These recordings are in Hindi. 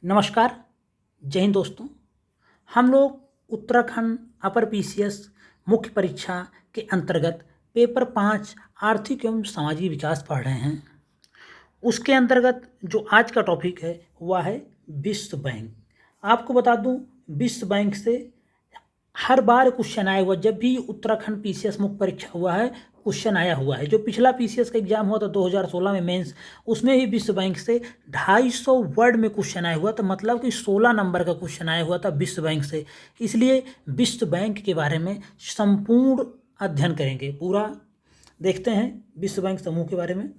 नमस्कार। जय हिंद दोस्तों। हम लोग उत्तराखंड अपर पीसीएस मुख्य परीक्षा के अंतर्गत पेपर 5 आर्थिक एवं सामाजिक विकास पढ़ रहे हैं। उसके अंतर्गत जो आज का टॉपिक है वह है विश्व बैंक। आपको बता दूं, विश्व बैंक से हर बार क्वेश्चन आया हुआ, जब भी उत्तराखंड पीसीएस मुख्य परीक्षा हुआ है क्वेश्चन आया हुआ है। जो पिछला पीसीएस का एग्जाम हुआ था 2016 में मेंस, उसमें ही विश्व बैंक से 250 वर्ड में क्वेश्चन आया हुआ था, मतलब कि 16 नंबर का क्वेश्चन आया हुआ था विश्व बैंक से। इसलिए विश्व बैंक के बारे में संपूर्ण अध्ययन करेंगे, पूरा देखते हैं विश्व बैंक समूह के बारे में।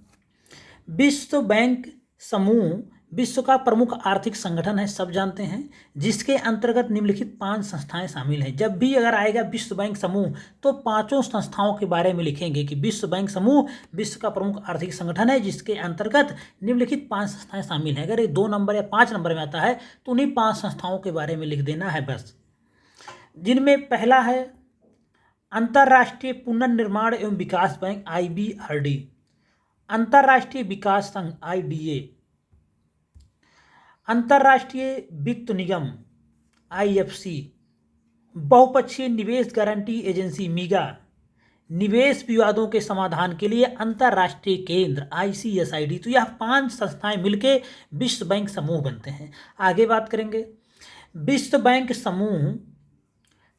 विश्व बैंक समूह विश्व का प्रमुख आर्थिक संगठन है, सब जानते हैं, जिसके अंतर्गत निम्नलिखित 5 संस्थाएं शामिल हैं। जब भी अगर आएगा विश्व बैंक समूह तो पांचों संस्थाओं के बारे में लिखेंगे कि विश्व बैंक समूह विश्व का प्रमुख आर्थिक संगठन है, जिसके अंतर्गत निम्नलिखित 5 संस्थाएं शामिल हैं। अगर ये 2 नंबर या 5 नंबर में आता है तो उन्हीं 5 संस्थाओं के बारे में लिख देना है बस। जिनमें पहला है अंतर्राष्ट्रीय पुनर्निर्माण एवं विकास बैंक IBRD, अंतर्राष्ट्रीय विकास संघ IDA, अंतर्राष्ट्रीय वित्त निगम IFC, बहुपक्षीय निवेश गारंटी एजेंसी MIGA, निवेश विवादों के समाधान के लिए अंतर्राष्ट्रीय केंद्र ICSID। तो यह 5 संस्थाएं मिलकर विश्व बैंक समूह बनते हैं। आगे बात करेंगे। विश्व बैंक समूह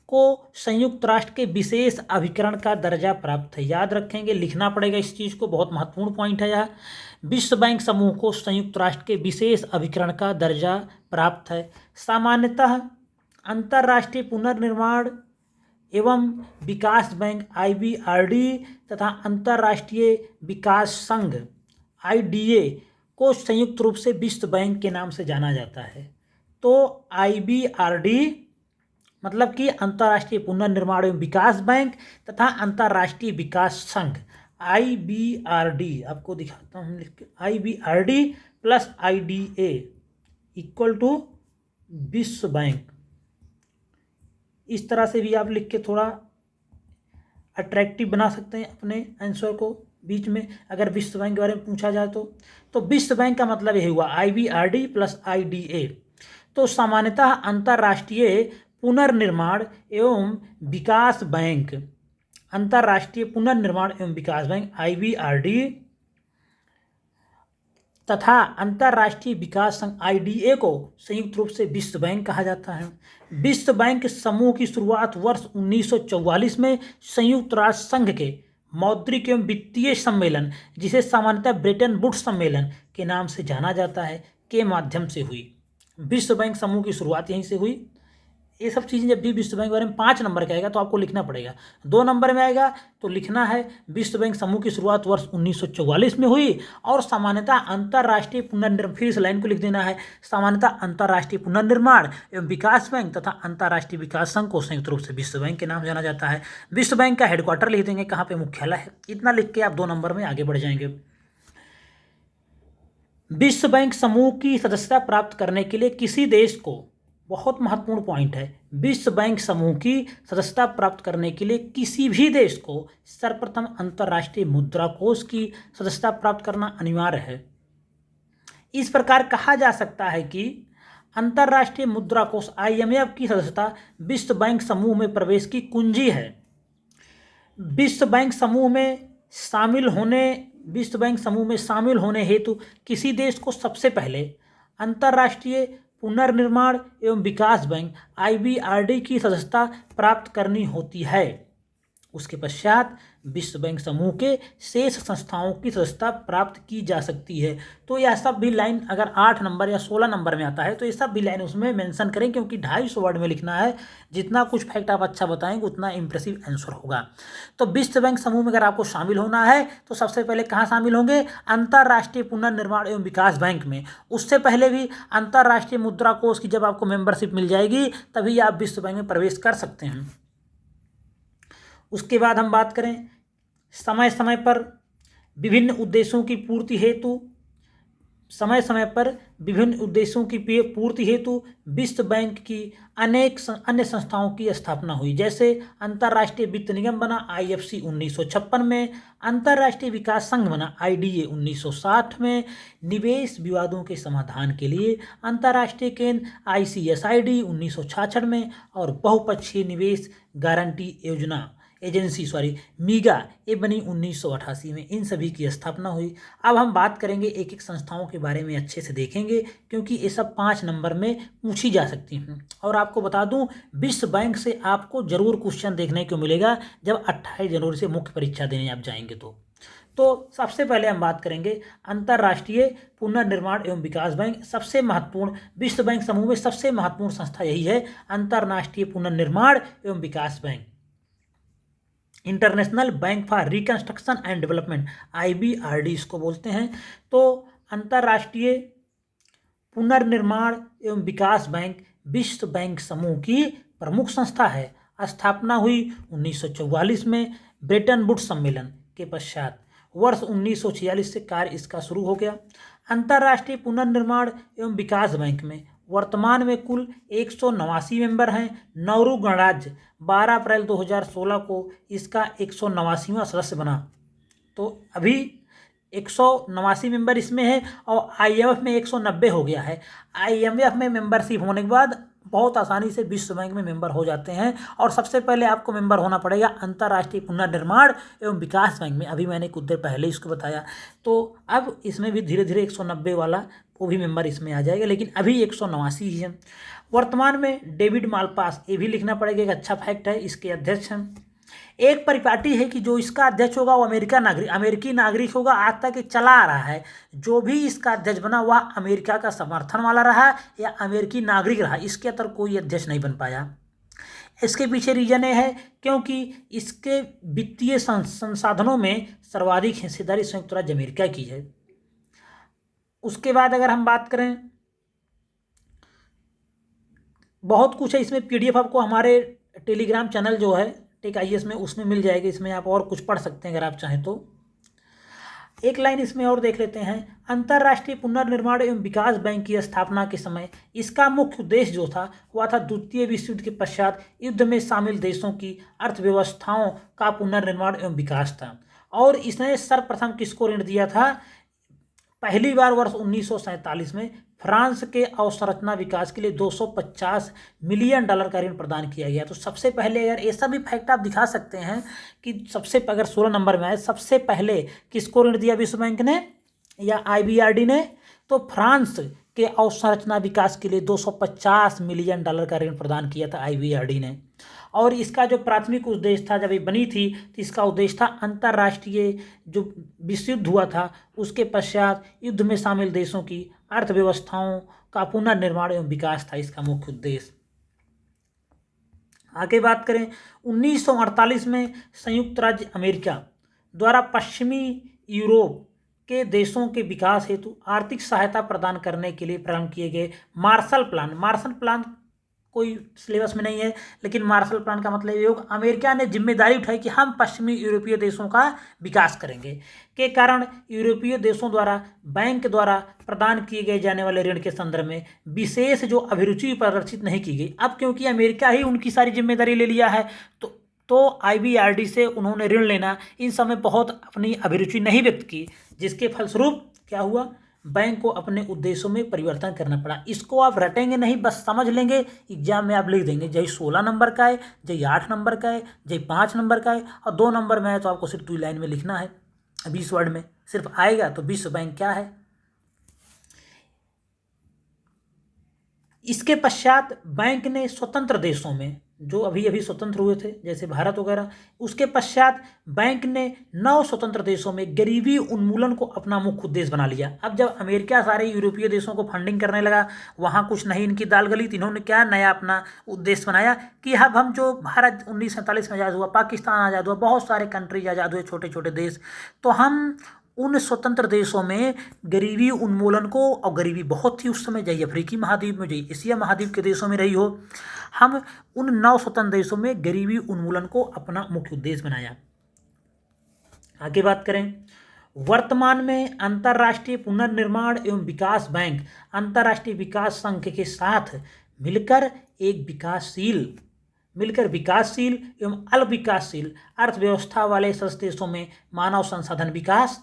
को संयुक्त राष्ट्र के विशेष अभिकरण का दर्जा प्राप्त है। याद रखेंगे, लिखना पड़ेगा इस चीज़ को, बहुत महत्वपूर्ण पॉइंट है यह। विश्व बैंक समूह को संयुक्त राष्ट्र के विशेष अभिकरण का दर्जा प्राप्त है। सामान्यतः अंतर्राष्ट्रीय पुनर्निर्माण एवं विकास बैंक IBRD तथा अंतर्राष्ट्रीय विकास संघ IDA को संयुक्त रूप से विश्व बैंक के नाम से जाना जाता है। तो IBRD मतलब कि अंतर्राष्ट्रीय पुनर्निर्माण एवं विकास बैंक तथा अंतर्राष्ट्रीय विकास संघ IBRD, आपको दिखाता हूँ लिख के, IBRD plus IDA equal to विश्व बैंक। इस तरह से भी आप लिख के थोड़ा अट्रैक्टिव बना सकते हैं अपने आंसर को बीच में, अगर विश्व बैंक के बारे में पूछा जाए तो विश्व बैंक का मतलब यही हुआ IBRD प्लस IDA। तो सामान्यतः अंतर्राष्ट्रीय पुनर्निर्माण एवं विकास बैंक, अंतर्राष्ट्रीय पुनर्निर्माण एवं विकास बैंक IBRD तथा अंतर्राष्ट्रीय विकास संघ IDA को संयुक्त रूप से विश्व बैंक कहा जाता है। विश्व बैंक समूह की शुरुआत वर्ष 1944 में संयुक्त राष्ट्र संघ के मौद्रिक एवं वित्तीय सम्मेलन, जिसे सामान्यतः ब्रेटन वुड्स सम्मेलन के नाम से जाना जाता है, के माध्यम से हुई। विश्व बैंक समूह की शुरुआत यहीं से हुई। ये सब चीज़ें जब भी विश्व बैंक के बारे में 5 नंबर का आएगा तो आपको लिखना पड़ेगा। 2 नंबर में आएगा तो लिखना है विश्व बैंक समूह की शुरुआत वर्ष 1944 में हुई और सामान्यतः अंतर्राष्ट्रीय पुनर्निर्माण, फिर इस लाइन को लिख देना है, सामान्यतः अंतर्राष्ट्रीय पुनर्निर्माण एवं विकास बैंक तथा अंतर्राष्ट्रीय विकास संघ को संयुक्त रूप से विश्व बैंक के नाम जाना जाता है। विश्व बैंक का हेडक्वार्टर लिख देंगे, कहाँ पे मुख्यालय है, इतना लिख के आप 2 नंबर में आगे बढ़ जाएंगे। विश्व बैंक समूह की सदस्यता प्राप्त करने के लिए किसी देश को, बहुत महत्वपूर्ण पॉइंट है, विश्व बैंक समूह की सदस्यता प्राप्त करने के लिए किसी भी देश को सर्वप्रथम अंतर्राष्ट्रीय मुद्रा कोष की सदस्यता प्राप्त करना अनिवार्य है। इस प्रकार कहा जा सकता है कि अंतर्राष्ट्रीय मुद्रा कोष IMF की सदस्यता विश्व बैंक समूह में प्रवेश की कुंजी है। विश्व बैंक समूह में शामिल होने हेतु किसी देश को सबसे पहले अंतर्राष्ट्रीय पुनर्निर्माण एवं विकास बैंक IBRD की सदस्यता प्राप्त करनी होती है। उसके पश्चात विश्व बैंक समूह के शेष संस्थाओं की सदस्यता प्राप्त की जा सकती है। तो यह सब भी लाइन अगर 8 नंबर या 16 नंबर में आता है तो ये सब भी लाइन उसमें मेंशन करें, क्योंकि 250 वर्ड में लिखना है। जितना कुछ फैक्ट आप अच्छा बताएंगे उतना इंप्रेसिव आंसर होगा। तो विश्व बैंक समूह में अगर आपको शामिल होना है तो सबसे पहले कहाँ शामिल होंगे, अंतर्राष्ट्रीय पुनर्निर्माण एवं विकास बैंक में। उससे पहले भी अंतर्राष्ट्रीय मुद्रा कोष की जब आपको मेंबरशिप मिल जाएगी तभी आप विश्व बैंक में प्रवेश कर सकते हैं। उसके बाद हम बात करें, समय समय पर विभिन्न उद्देश्यों की पूर्ति हेतु समय समय पर विभिन्न उद्देश्यों की पूर्ति हेतु विश्व बैंक की अनेक अन्य संस्थाओं की स्थापना हुई, जैसे अंतर्राष्ट्रीय वित्त निगम बना IFC 1956 में, अंतर्राष्ट्रीय विकास संघ बना IDA 1960 में, निवेश विवादों के समाधान के लिए अंतर्राष्ट्रीय केंद्र ICSID 1966 में, और बहुपक्षीय निवेश गारंटी एजेंसी मीगा ये बनी 1988 में। इन सभी की स्थापना हुई। अब हम बात करेंगे एक एक संस्थाओं के बारे में, अच्छे से देखेंगे क्योंकि ये सब 5 नंबर में पूछी जा सकती हैं। और आपको बता दूं, विश्व बैंक से आपको जरूर क्वेश्चन देखने को मिलेगा जब 28 जनवरी से मुख्य परीक्षा देने आप जाएंगे तो सबसे पहले हम बात करेंगे अंतर्राष्ट्रीय पुनर्निर्माण एवं विकास बैंक। सबसे महत्वपूर्ण, विश्व बैंक समूह में सबसे महत्वपूर्ण संस्था यही है, अंतर्राष्ट्रीय पुनर्निर्माण एवं विकास bank. International bank for reconstruction and development, IBRD इसको बोलते हैं। तो अंतर्राष्ट्रीय पुनर्निर्माण एवं विकास बैंक विश्व बैंक समूह की प्रमुख संस्था है। स्थापना हुई 1944 में ब्रेटन वुड्स सम्मेलन के पश्चात। वर्ष 1946 से कार्य इसका शुरू हो गया। अंतर्राष्ट्रीय पुनर्निर्माण एवं विकास बैंक में वर्तमान में कुल 189 मेंबर हैं। नाउरू गणराज्य 12 अप्रैल 2016 को इसका 189वां सदस्य बना। तो अभी 189 मेंबर इसमें है और IMF में 190 हो गया है। IMF में मेंबरशिप होने के बाद बहुत आसानी से विश्व बैंक में मेंबर हो जाते हैं। और सबसे पहले आपको मेंबर होना पड़ेगा अंतर्राष्ट्रीय पुनर्निर्माण एवं विकास बैंक में। अभी मैंने कुछ देर पहले इसको बताया। तो अब इसमें भी धीरे धीरे 190 वाला वो भी मेंबर इसमें आ जाएगा, लेकिन अभी 189 ही है। वर्तमान में डेविड मालपास, ये भी लिखना पड़ेगा, एक अच्छा फैक्ट है, इसके अध्यक्ष हैं। एक परिपाटी है कि जो इसका अध्यक्ष होगा वो अमेरिकी नागरिक होगा। आज तक ये चला आ रहा है, जो भी इसका अध्यक्ष बना वह अमेरिका का समर्थन वाला रहा या अमेरिकी नागरिक रहा, इसके अंदर कोई अध्यक्ष नहीं बन पाया। इसके पीछे रीजन ये है क्योंकि इसके वित्तीय संसाधनों में सर्वाधिक हिस्सेदारी संयुक्त राज्य अमेरिका की है। उसके बाद अगर हम बात करें, बहुत कुछ है इसमें, PDF आपको हमारे टेलीग्राम चैनल जो है टेक IAS में, उसमें मिल जाएगी। इसमें आप और कुछ पढ़ सकते हैं अगर आप चाहें तो। एक लाइन इसमें और देख लेते हैं। अंतर्राष्ट्रीय पुनर्निर्माण एवं विकास बैंक की स्थापना के समय इसका मुख्य उद्देश्य जो था वह था द्वितीय विश्व युद्ध के पश्चात युद्ध में शामिल देशों की अर्थव्यवस्थाओं का पुनर्निर्माण एवं विकास था। और इसने सर्वप्रथम किसको ऋण दिया था? पहली बार वर्ष 1947 में फ्रांस के अवसंरचना विकास के लिए $250 मिलियन का ऋण प्रदान किया गया। तो सबसे पहले, अगर ऐसा भी फैक्ट आप दिखा सकते हैं कि सबसे, अगर 16 नंबर में आए, सबसे पहले किसको ऋण दिया विश्व बैंक ने या IBRD ने? तो फ्रांस के अवसंरचना विकास के लिए $250 मिलियन का ऋण प्रदान किया था IBRD ने। और इसका जो प्राथमिक उद्देश्य था, जब ये बनी थी तो इसका उद्देश्य था अंतर्राष्ट्रीय जो विश्व युद्ध हुआ था उसके पश्चात युद्ध में शामिल देशों की अर्थव्यवस्थाओं का पुनर्निर्माण एवं विकास था इसका मुख्य उद्देश्य। आगे बात करें, 1948 में संयुक्त राज्य अमेरिका द्वारा पश्चिमी यूरोप के देशों के विकास हेतु आर्थिक सहायता प्रदान करने के लिए प्रारंभ किए गए मार्शल प्लान कोई सिलेबस में नहीं है, लेकिन मार्शल प्लान का मतलब ये होगा अमेरिका ने जिम्मेदारी उठाई कि हम पश्चिमी यूरोपीय देशों का विकास करेंगे, के कारण यूरोपीय देशों द्वारा बैंक द्वारा प्रदान किए गए जाने वाले ऋण के संदर्भ में विशेष जो अभिरुचि प्रदर्शित नहीं की गई। अब क्योंकि अमेरिका ही उनकी सारी जिम्मेदारी ले लिया है तो IBRD से उन्होंने ऋण लेना इन समय बहुत अपनी अभिरुचि नहीं व्यक्त की, जिसके फलस्वरूप क्या हुआ, बैंक को अपने उद्देश्यों में परिवर्तन करना पड़ा। इसको आप रटेंगे नहीं, बस समझ लेंगे, एग्जाम में आप लिख देंगे जय 16 नंबर का है, जय 8 नंबर का है, जय 5 नंबर का है और 2 नंबर में है तो आपको सिर्फ 2 लाइन में लिखना है, 20 वर्ड में सिर्फ आएगा। तो विश्व बैंक क्या है? इसके पश्चात बैंक ने स्वतंत्र देशों में जो अभी अभी स्वतंत्र हुए थे जैसे भारत वगैरह, उसके पश्चात बैंक ने 9 स्वतंत्र देशों में गरीबी उन्मूलन को अपना मुख्य उद्देश्य बना लिया। अब जब अमेरिका सारे यूरोपीय देशों को फंडिंग करने लगा, वहाँ कुछ नहीं इनकी दाल गली, तो इन्होंने क्या नया अपना उद्देश्य बनाया कि अब हम जो भारत 1947 में आज़ाद हुआ, पाकिस्तान आज़ाद हुआ, बहुत सारे कंट्रीज आज़ाद हुए, छोटे छोटे देश, तो हम उन स्वतंत्र देशों में गरीबी उन्मूलन को, और गरीबी बहुत थी उस समय, चाहे अफ्रीकी महाद्वीप में, चाहे एशिया महाद्वीप के देशों में रही हो, हम उन 9 स्वतंत्र देशों में गरीबी उन्मूलन को अपना मुख्य उद्देश्य बनाया। आगे बात करें, वर्तमान में अंतर्राष्ट्रीय पुनर्निर्माण एवं विकास बैंक अंतर्राष्ट्रीय विकास संघ के साथ मिलकर विकासशील एवं अल्प विकासशील अर्थव्यवस्था वाले सदस्य देशों में मानव संसाधन विकास,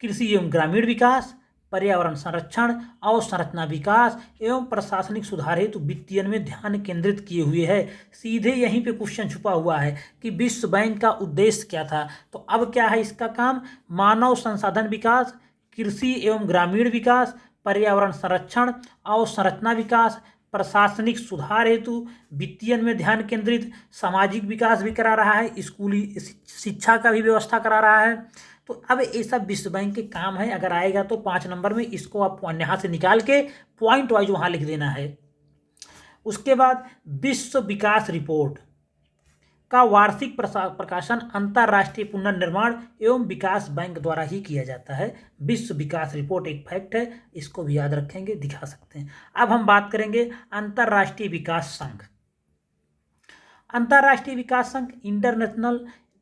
कृषि एवं ग्रामीण विकास, पर्यावरण संरक्षण, अवसंरचना विकास एवं प्रशासनिक सुधार हेतु वित्तीयन में ध्यान केंद्रित किए हुए है। सीधे यहीं पे क्वेश्चन छुपा हुआ है कि विश्व बैंक का उद्देश्य क्या था। तो अब क्या है इसका काम? मानव संसाधन विकास, कृषि एवं ग्रामीण विकास, पर्यावरण संरक्षण, अवसंरचना विकास, प्रशासनिक सुधार हेतु वित्तीयन में ध्यान केंद्रित, सामाजिक विकास भी करा रहा है, स्कूली शिक्षा का भी व्यवस्था करा रहा है। तो अब ये सब विश्व बैंक के काम है। अगर आएगा तो 5 नंबर में इसको आप यहाँ से निकाल के पॉइंट वाइज वहाँ लिख देना है। उसके बाद विश्व विकास रिपोर्ट का वार्षिक प्रकाशन अंतर्राष्ट्रीय पुनर्निर्माण एवं विकास बैंक द्वारा ही किया जाता है। विश्व विकास रिपोर्ट एक फैक्ट है, इसको भी याद रखेंगे, दिखा सकते हैं। अब हम बात करेंगे अंतर्राष्ट्रीय विकास संघ। अंतर्राष्ट्रीय विकास संघ इंटरनेशनल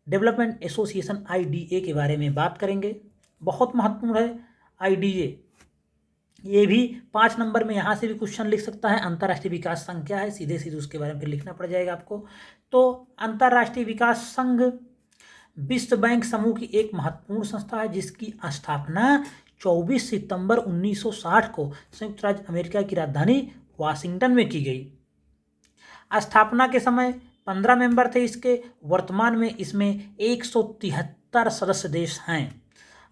डेवलपमेंट एसोसिएशन IDA के बारे में बात करेंगे। बहुत महत्वपूर्ण है IDA, ये भी 5 नंबर में यहाँ से भी क्वेश्चन लिख सकता है। अंतर्राष्ट्रीय विकास संघ क्या है, सीधे सीधे उसके बारे में फिर लिखना पड़ जाएगा आपको। तो अंतर्राष्ट्रीय विकास संघ विश्व बैंक समूह की एक महत्वपूर्ण संस्था है जिसकी स्थापना 24 सितंबर 1960 को संयुक्त राज्य अमेरिका की राजधानी वाशिंगटन में की गई। स्थापना के समय 15 मेंबर थे इसके। वर्तमान में इसमें 173 सदस्य देश हैं।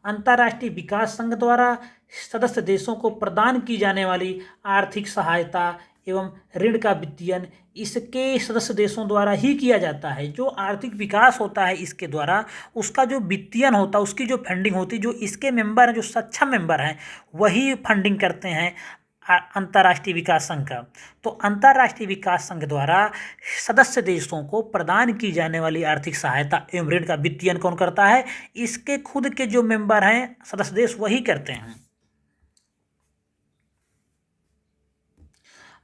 अंतर्राष्ट्रीय विकास संघ द्वारा सदस्य देशों को प्रदान की जाने वाली आर्थिक सहायता एवं ऋण का वित्तीयन इसके सदस्य देशों द्वारा ही किया जाता है। जो आर्थिक विकास होता है इसके द्वारा, उसका जो वित्तीयन होता है, उसकी जो फंडिंग होती है, जो इसके मेंबर हैं, जो सक्षम मेंबर हैं, वही फंडिंग करते हैं अंतर्राष्ट्रीय विकास संघ का। तो अंतर्राष्ट्रीय विकास संघ द्वारा सदस्य देशों को प्रदान की जाने वाली आर्थिक सहायता एवं ऋण का वित्तीयन कौन करता है? इसके खुद के जो मेंबर हैं सदस्य देश, वही करते हैं।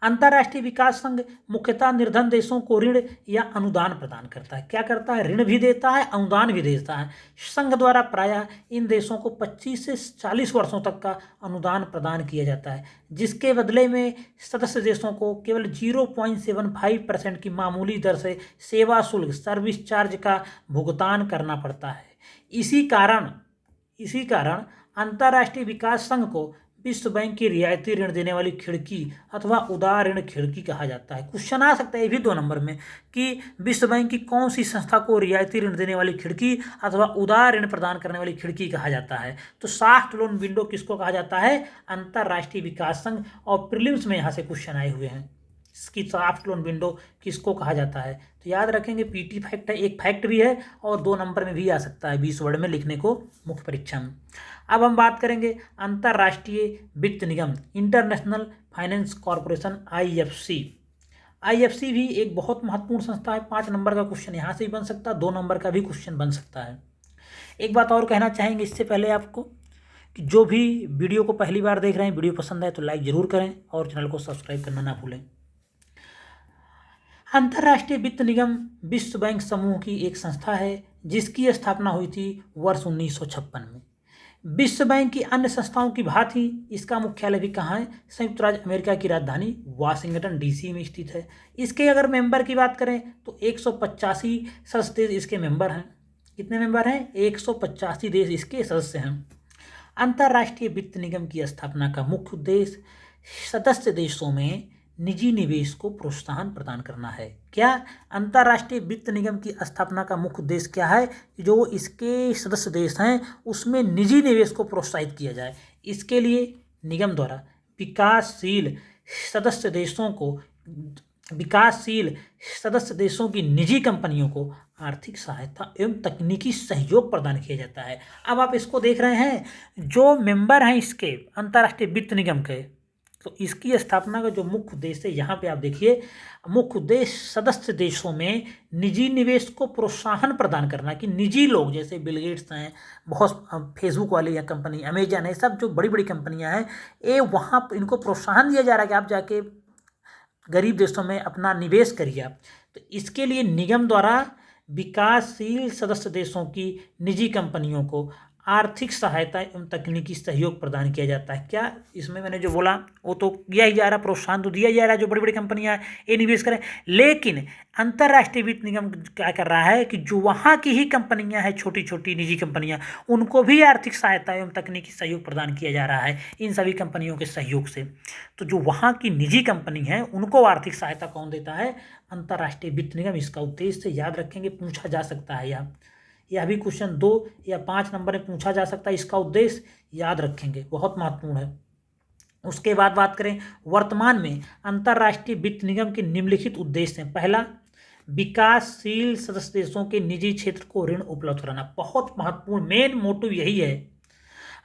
अंतर्राष्ट्रीय विकास संघ मुख्यतः निर्धन देशों को ऋण या अनुदान प्रदान करता है। क्या करता है? ऋण भी देता है, अनुदान भी देता है। संघ द्वारा प्रायः इन देशों को 25 से 40 वर्षों तक का अनुदान प्रदान किया जाता है, जिसके बदले में सदस्य देशों को केवल 0.75% की मामूली दर से सेवा शुल्क, सर्विस चार्ज का भुगतान करना पड़ता है। इसी कारण अंतर्राष्ट्रीय विकास संघ को विश्व बैंक की रियायती ऋण देने वाली खिड़की अथवा उदार ऋण खिड़की कहा जाता है। क्वेश्चन आ सकता है ये भी 2 नंबर में कि विश्व बैंक की कौन सी संस्था को रियायती ऋण देने वाली खिड़की अथवा उदार ऋण प्रदान करने वाली खिड़की कहा जाता है। तो सॉफ्ट लोन विंडो किसको कहा जाता है? अंतर्राष्ट्रीय विकास संघ। और प्रीलिम्स में यहाँ से क्वेश्चन आए हुए हैं, इसकी सॉफ्ट लोन विंडो किसको कहा जाता है। तो याद रखेंगे, PT फैक्ट है, एक फैक्ट भी है और 2 नंबर में भी आ सकता है 20 वर्ड में लिखने को मुख्य परीक्षा में। अब हम बात करेंगे अंतर्राष्ट्रीय वित्त निगम, इंटरनेशनल फाइनेंस कॉरपोरेशन IFC भी एक बहुत महत्वपूर्ण संस्था है। 5 नंबर का क्वेश्चन यहाँ से भी बन सकता है, 2 नंबर का भी क्वेश्चन बन सकता है। एक बात और कहना चाहेंगे इससे पहले आपको कि जो भी वीडियो को पहली बार देख रहे हैं, वीडियो पसंद आए तो लाइक जरूर करें और चैनल को सब्सक्राइब करना ना भूलें। अंतर्राष्ट्रीय वित्त निगम विश्व बैंक समूह की एक संस्था है जिसकी स्थापना हुई थी वर्ष 1956 में। विश्व बैंक की अन्य संस्थाओं की भांति इसका मुख्यालय भी कहाँ है? संयुक्त राज्य अमेरिका की राजधानी वाशिंगटन DC में स्थित है। इसके अगर मेंबर की बात करें तो 185 सदस्य देश इसके मेंबर हैं। कितने मेंबर हैं? 185 देश इसके सदस्य हैं। अंतर्राष्ट्रीय वित्त निगम की स्थापना का मुख्य उद्देश्य सदस्य देशों में निजी निवेश को प्रोत्साहन प्रदान करना है। क्या? अंतर्राष्ट्रीय वित्त निगम की स्थापना का मुख्य उद्देश्य क्या है? जो इसके सदस्य देश हैं उसमें निजी निवेश को प्रोत्साहित किया जाए। इसके लिए निगम द्वारा विकासशील सदस्य देशों की निजी कंपनियों को आर्थिक सहायता एवं तकनीकी सहयोग प्रदान किया जाता है। अब आप इसको देख रहे हैं, जो मेंबर हैं इसके अंतर्राष्ट्रीय वित्त निगम के, तो इसकी स्थापना का जो मुख्य उद्देश्य है, यहाँ पे आप देखिए, मुख्य उद्देश्य सदस्य देशों में निजी निवेश को प्रोत्साहन प्रदान करना, कि निजी लोग जैसे बिल गेट्स हैं, बहुत फेसबुक वाली या कंपनी, अमेजन है, सब जो बड़ी बड़ी कंपनियां हैं, ये वहाँ इनको प्रोत्साहन दिया जा रहा है कि आप जाके गरीब देशों में अपना निवेश करिए आप। तो इसके लिए निगम द्वारा विकासशील सदस्य देशों की निजी कंपनियों को आर्थिक सहायता एवं तकनीकी सहयोग प्रदान किया जाता है। क्या इसमें मैंने जो बोला वो तो किया ही जा रहा, प्रोत्साहन तो दिया ही जा रहा है, जो बड़ी बड़ी कंपनियां ये निवेश करें। लेकिन अंतर्राष्ट्रीय वित्त निगम क्या कर रहा है कि जो वहाँ की ही कंपनियां हैं, छोटी छोटी निजी कंपनियां, उनको भी आर्थिक सहायता एवं तकनीकी सहयोग प्रदान किया जा रहा है इन सभी कंपनियों के सहयोग से। तो जो वहाँ की निजी कंपनी है उनको आर्थिक सहायता कौन देता है? अंतर्राष्ट्रीय वित्त निगम। इसका उद्देश्य याद रखेंगे, पूछा जा सकता है यह भी क्वेश्चन 2 या 5 नंबर में पूछा जा सकता है। इसका उद्देश्य याद रखेंगे, बहुत महत्वपूर्ण है। उसके बाद बात करें, वर्तमान में अंतर्राष्ट्रीय वित्त निगम के निम्नलिखित उद्देश्य हैं। पहला, विकासशील सदस्य देशों के निजी क्षेत्र को ऋण उपलब्ध कराना। बहुत महत्वपूर्ण, मेन मोटिव यही है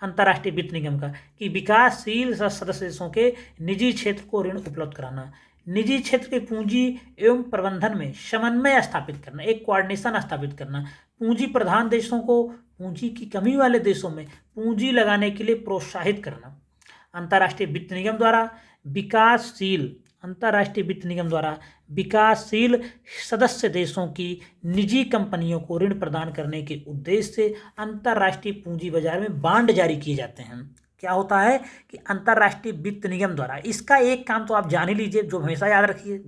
अंतर्राष्ट्रीय वित्त निगम का कि विकासशील सदस्य देशों के निजी क्षेत्र को ऋण उपलब्ध कराना, निजी क्षेत्र के पूंजी एवं प्रबंधन में समन्वय स्थापित करना, एक कोऑर्डिनेशन स्थापित करना, पूंजी प्रधान देशों को पूंजी की कमी वाले देशों में पूंजी लगाने के लिए प्रोत्साहित करना। अंतर्राष्ट्रीय वित्त निगम द्वारा विकासशील सदस्य देशों की निजी कंपनियों को ऋण प्रदान करने के उद्देश्य से अंतर्राष्ट्रीय पूंजी बाजार में बांड जारी किए जाते हैं। क्या होता है कि अंतर्राष्ट्रीय वित्त निगम द्वारा, इसका एक काम तो आप जान ही लीजिए, जो हमेशा याद रखिए,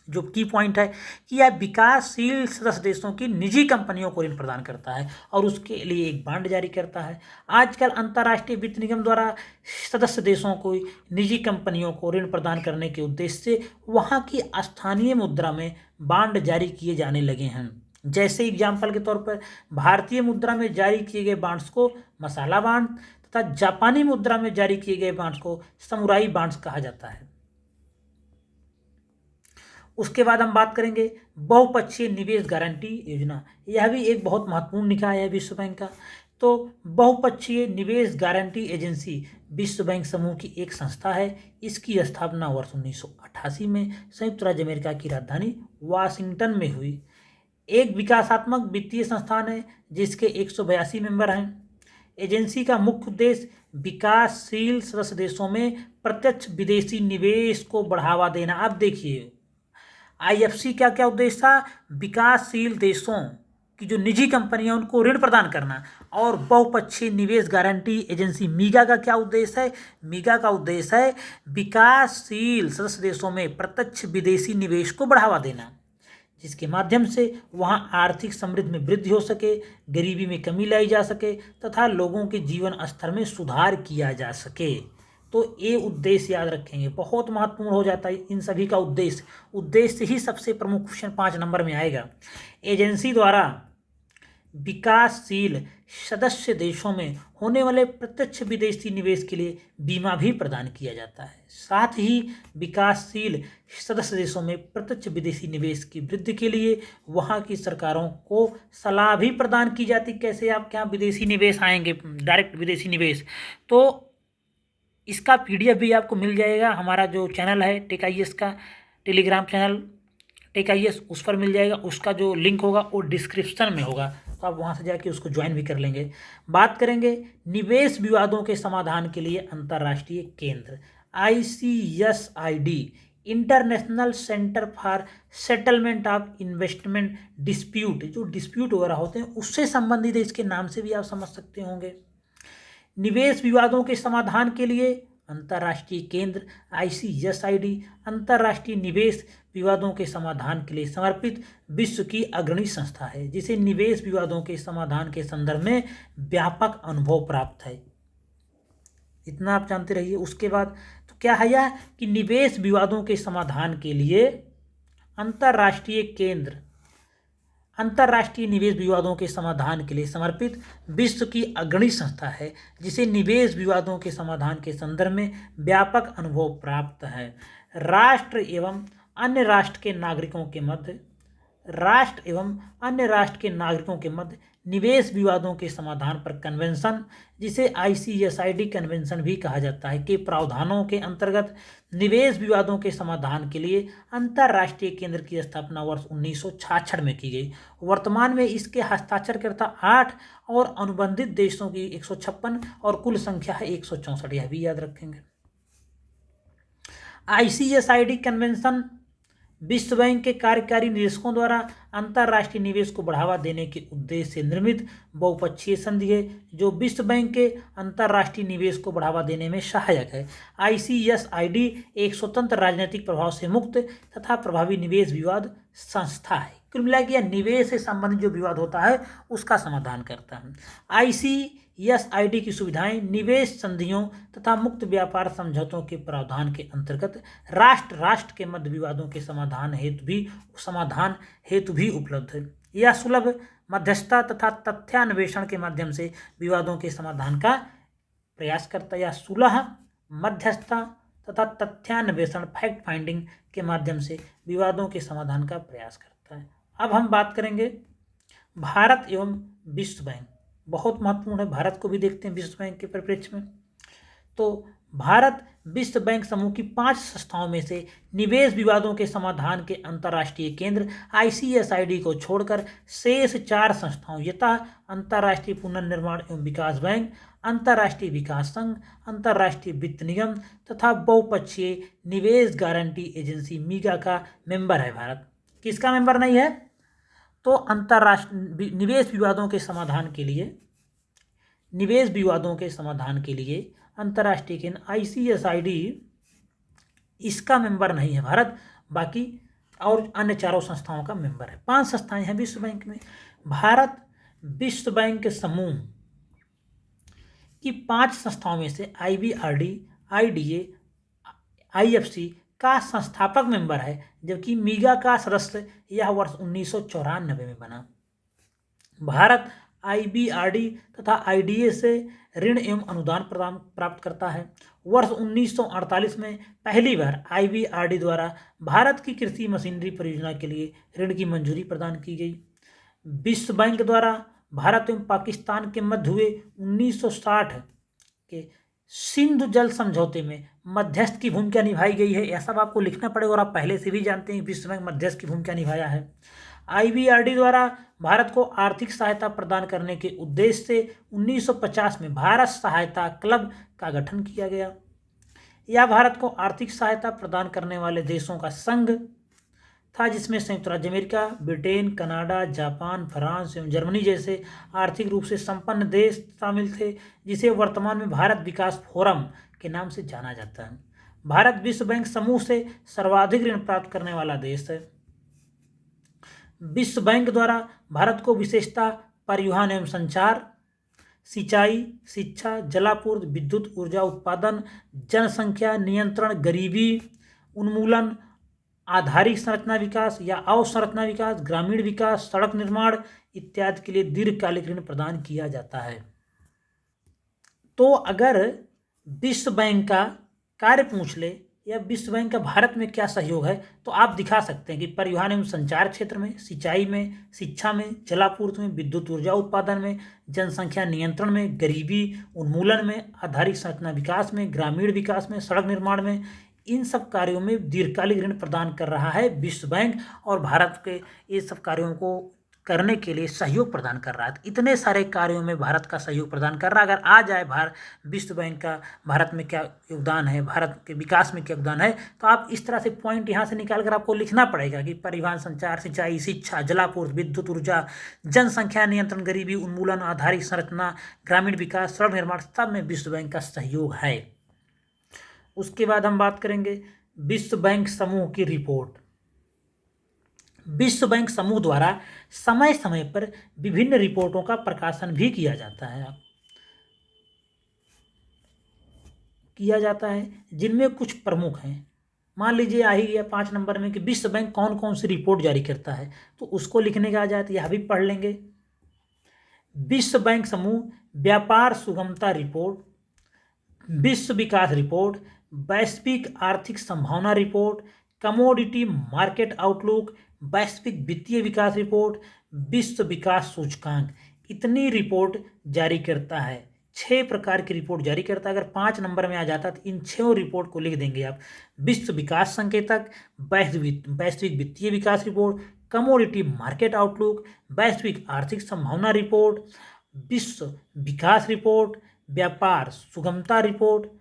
जो की पॉइंट है कि यह विकासशील सदस्य देशों की निजी कंपनियों को ऋण प्रदान करता है और उसके लिए एक बांड जारी करता है। आजकल अंतर्राष्ट्रीय वित्त निगम द्वारा सदस्य देशों को निजी कंपनियों को ऋण प्रदान करने के उद्देश्य से वहाँ की स्थानीय मुद्रा में बांड जारी किए जाने लगे हैं। जैसे एग्जाम्पल के तौर पर भारतीय मुद्रा में जारी किए गए बांड्स को मसाला बांड तथा जापानी मुद्रा में जारी किए गए बांड्स को समुराई बांड्स कहा जाता है। उसके बाद हम बात करेंगे बहुपक्षीय निवेश गारंटी योजना। यह भी एक बहुत महत्वपूर्ण निकाय है विश्व बैंक का। तो बहुपक्षीय निवेश गारंटी एजेंसी विश्व बैंक समूह की एक संस्था है। इसकी स्थापना वर्ष 1988 में संयुक्त राज्य अमेरिका की राजधानी वाशिंगटन में हुई। एक विकासात्मक वित्तीय संस्थान है जिसके 182 मेंबर हैं। एजेंसी का मुख्य उद्देश्य विकासशील सदस्य देशों में प्रत्यक्ष विदेशी निवेश को बढ़ावा देना। अब देखिए IFC क्या क्या उद्देश्य था? विकासशील देशों की जो निजी कंपनियां उनको ऋण प्रदान करना। और बहुपक्षीय निवेश गारंटी एजेंसी मीगा का क्या उद्देश्य है? मीगा का उद्देश्य है विकासशील सदस्य देशों में प्रत्यक्ष विदेशी निवेश को बढ़ावा देना, जिसके माध्यम से वहां आर्थिक समृद्धि में वृद्धि हो सके, गरीबी में कमी लाई जा सके तथा लोगों के जीवन स्तर में सुधार किया जा सके। तो ये उद्देश्य याद रखेंगे, बहुत महत्वपूर्ण हो जाता है इन सभी का उद्देश्य ही सबसे प्रमुख क्वेश्चन 5 नंबर में आएगा। एजेंसी द्वारा विकासशील सदस्य देशों में होने वाले प्रत्यक्ष विदेशी निवेश के लिए बीमा भी प्रदान किया जाता है। साथ ही विकासशील सदस्य देशों में प्रत्यक्ष विदेशी निवेश की वृद्धि के लिए वहाँ की सरकारों को सलाह भी प्रदान की जाती, कैसे आप क्या विदेशी निवेश आएंगे, डायरेक्ट विदेशी निवेश। तो इसका PDF भी आपको मिल जाएगा। हमारा जो चैनल है टेक का टेलीग्राम चैनल टेक, उस पर मिल जाएगा। उसका जो लिंक होगा वो डिस्क्रिप्शन में होगा, तो आप वहाँ से जाके उसको ज्वाइन भी कर लेंगे। बात करेंगे निवेश विवादों के समाधान के लिए अंतर्राष्ट्रीय केंद्र ICSID, international centre for settlement of investment dispute, जो डिस्प्यूट वगैरह होते हैं उससे संबंधित है, इसके नाम से भी आप समझ सकते होंगे। निवेश विवादों के समाधान के लिए अंतर्राष्ट्रीय केंद्र ICSID अंतर्राष्ट्रीय निवेश विवादों के समाधान के लिए समर्पित विश्व की अग्रणी संस्था है, जिसे निवेश विवादों के समाधान के संदर्भ में व्यापक अनुभव प्राप्त है। इतना आप जानते रहिए। उसके बाद तो क्या है यह कि निवेश विवादों के समाधान के लिए अंतर्राष्ट्रीय केंद्र अंतर्राष्ट्रीय निवेश विवादों के समाधान के लिए समर्पित विश्व की अग्रणी संस्था है, जिसे निवेश विवादों के समाधान के संदर्भ में व्यापक अनुभव प्राप्त है। राष्ट्र एवं अन्य राष्ट्र के नागरिकों के मध्य निवेश विवादों के समाधान पर कन्वेंशन, जिसे ICSID कन्वेंशन भी कहा जाता है, के प्रावधानों के अंतर्गत निवेश विवादों के समाधान के लिए अंतर्राष्ट्रीय केंद्र की स्थापना वर्ष 1966 में की गई। वर्तमान में इसके हस्ताक्षरकर्ता 8 और अनुबंधित देशों की 156 और कुल संख्या है 164। यह भी याद रखेंगे। ICSID कन्वेंशन विश्व बैंक के कार्यकारी निदेशकों द्वारा अंतर्राष्ट्रीय निवेश को बढ़ावा देने के उद्देश्य से निर्मित बहुपक्षीय संधि है जो विश्व बैंक के अंतर्राष्ट्रीय निवेश को बढ़ावा देने में सहायक है। ICSID एक स्वतंत्र राजनीतिक प्रभाव से मुक्त तथा प्रभावी निवेश विवाद संस्था है। कुल मिला के यह निवेश से संबंधित जो विवाद होता है उसका समाधान करता है। ICSID की सुविधाएं निवेश संधियों तथा मुक्त व्यापार समझौतों के प्रावधान के अंतर्गत राष्ट्र राष्ट्र के मध्य विवादों के समाधान हेतु भी उपलब्ध है। यह सुलभ मध्यस्थता तथा तथ्यान्वेषण के माध्यम से विवादों के समाधान का प्रयास करता है। यह सुलह मध्यस्थता तथा तथ्यान्वेषण फैक्ट फाइंडिंग के माध्यम से विवादों के समाधान का प्रयास करता है। अब हम बात करेंगे भारत एवं विश्व बैंक, बहुत महत्वपूर्ण है। भारत को भी देखते हैं विश्व बैंक के परिप्रेक्ष्य में। तो भारत विश्व बैंक समूह की 5 संस्थाओं में से निवेश विवादों के समाधान के अंतर्राष्ट्रीय केंद्र ICSID को छोड़कर शेष 4 संस्थाओं यथा अंतर्राष्ट्रीय पुनर्निर्माण एवं विकास बैंक, अंतर्राष्ट्रीय विकास संघ, अंतर्राष्ट्रीय वित्त निगम तथा बहुपक्षीय निवेश गारंटी एजेंसी MIGA का मेंबर है। भारत किसका मेंबर नहीं है? तो अंतर्राष्ट्रीय निवेश विवादों के समाधान के लिए अंतर्राष्ट्रीय केंद्र ICSID इसका मेंबर नहीं है भारत, बाकी और अन्य 4 संस्थाओं का मेंबर है। 5 संस्थाएं हैं विश्व बैंक में। भारत विश्व बैंक समूह की 5 संस्थाओं में से IBRD, IDA, IFC का संस्थापक मेंबर है, जबकि MIGA का सदस्य यह वर्ष 1994 में बना। भारत IBRD तथा IDA से ऋण एवं अनुदान प्राप्त करता है। वर्ष 1948 में पहली बार IBRD द्वारा भारत की कृषि मशीनरी परियोजना के लिए ऋण की मंजूरी प्रदान की गई। विश्व बैंक द्वारा भारत एवं पाकिस्तान के मध्य हुए 1960 के सिंधु जल समझौते में मध्यस्थ की भूमिका निभाई गई है। यह सब आपको लिखना पड़ेगा और आप पहले से भी जानते हैं विश्व बैंक मध्यस्थ की भूमिका निभाया है। IBRD द्वारा भारत को आर्थिक सहायता प्रदान करने के उद्देश्य से 1950 में भारत सहायता क्लब का गठन किया गया। यह भारत को आर्थिक सहायता प्रदान करने वाले देशों का संघ था, जिसमें संयुक्त राज्य America, Britain, Canada, Japan, France एवं जर्मनी जैसे आर्थिक रूप से संपन्न देश शामिल थे, जिसे वर्तमान में भारत विकास फोरम के नाम से जाना जाता है। भारत विश्व बैंक समूह से सर्वाधिक ऋण प्राप्त करने वाला देश है। विश्व बैंक द्वारा भारत को विशेषता परिवहन एवं संचार, सिंचाई, शिक्षा, जलापूर्ति, विद्युत ऊर्जा उत्पादन, जनसंख्या नियंत्रण, गरीबी उन्मूलन, आधारिक संरचना विकास या अवसंरचना विकास, ग्रामीण विकास, सड़क निर्माण इत्यादि के लिए दीर्घकालिक ऋण प्रदान किया जाता है। तो अगर विश्व बैंक का कार्य पूछ ले या विश्व बैंक का भारत में क्या सहयोग है, तो आप दिखा सकते हैं कि परिवहन एवं संचार क्षेत्र में, सिंचाई में, शिक्षा में, जलापूर्ति में, विद्युत ऊर्जा उत्पादन में, जनसंख्या नियंत्रण में, गरीबी उन्मूलन में, आधारिक संरचना विकास में, ग्रामीण विकास में, सड़क निर्माण में, इन सब कार्यों में दीर्घकालिक ऋण प्रदान कर रहा है विश्व बैंक और भारत के ये सब कार्यों को करने के लिए सहयोग प्रदान कर रहा है। इतने सारे कार्यों में भारत का सहयोग प्रदान कर रहा है। अगर आ जाए विश्व बैंक का भारत में क्या योगदान है, भारत के विकास में क्या योगदान है, तो आप इस तरह से पॉइंट यहाँ से निकाल कर आपको लिखना पड़ेगा कि परिवहन, संचार, सिंचाई, शिक्षा, जलापूर्ति, विद्युत ऊर्जा, जनसंख्या नियंत्रण, गरीबी उन्मूलन, आधारिक संरचना, ग्रामीण विकास, सड़क निर्माण, सब में विश्व बैंक का सहयोग है। उसके बाद हम बात करेंगे विश्व बैंक समूह की रिपोर्ट। विश्व बैंक समूह द्वारा समय समय पर विभिन्न रिपोर्टों का प्रकाशन भी किया जाता है, जिनमें कुछ प्रमुख हैं। मान लीजिए आ ही गया 5 नंबर में कि विश्व बैंक कौन कौन सी रिपोर्ट जारी करता है, तो उसको लिखने का आ जाए तो यह भी पढ़ लेंगे। विश्व बैंक समूह व्यापार सुगमता रिपोर्ट, विश्व विकास रिपोर्ट, वैश्विक आर्थिक संभावना रिपोर्ट, कमोडिटी मार्केट आउटलुक, वैश्विक वित्तीय विकास रिपोर्ट, विश्व विकास सूचकांक, इतनी रिपोर्ट जारी करता है। 6 प्रकार की रिपोर्ट जारी करता है। अगर 5 नंबर में आ जाता तो इन 6 रिपोर्ट को लिख देंगे आप। विश्व विकास संकेतक, वैश्विक वित्तीय विकास रिपोर्ट, कमोडिटी मार्केट आउटलुक, वैश्विक आर्थिक संभावना रिपोर्ट, विश्व विकास रिपोर्ट, व्यापार सुगमता रिपोर्ट,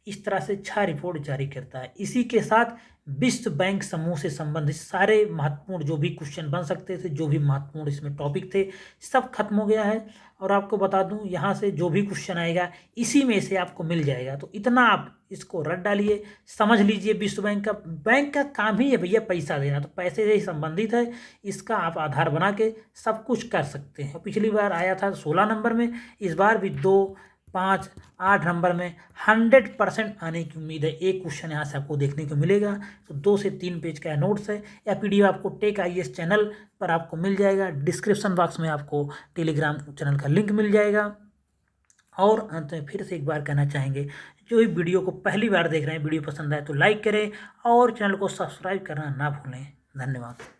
इस तरह से 6 रिपोर्ट जारी करता है। इसी के साथ विश्व बैंक समूह से संबंधित सारे महत्वपूर्ण जो भी क्वेश्चन बन सकते थे, जो भी महत्वपूर्ण इसमें टॉपिक थे, सब खत्म हो गया है। और आपको बता दूं, यहाँ से जो भी क्वेश्चन आएगा इसी में से आपको मिल जाएगा। तो इतना आप इसको रट डालिए, समझ लीजिए विश्व बैंक का काम ही है भैया पैसा देना, तो पैसे से ही संबंधित है। इसका आप आधार बना के सब कुछ कर सकते हैं। पिछली बार आया था 16 नंबर में, इस बार भी 2, 5, 8 नंबर में 100% आने की उम्मीद है। एक क्वेश्चन यहाँ से आपको देखने को मिलेगा। तो 2 से 3 पेज का नोट्स है या पीडीएफ आपको टेक आईएएस चैनल पर आपको मिल जाएगा। डिस्क्रिप्शन बॉक्स में आपको टेलीग्राम चैनल का लिंक मिल जाएगा। और अंत में फिर से एक बार कहना चाहेंगे, जो भी वीडियो को पहली बार देख रहे हैं, वीडियो पसंद आए तो लाइक करें और चैनल को सब्सक्राइब करना ना भूलें। धन्यवाद।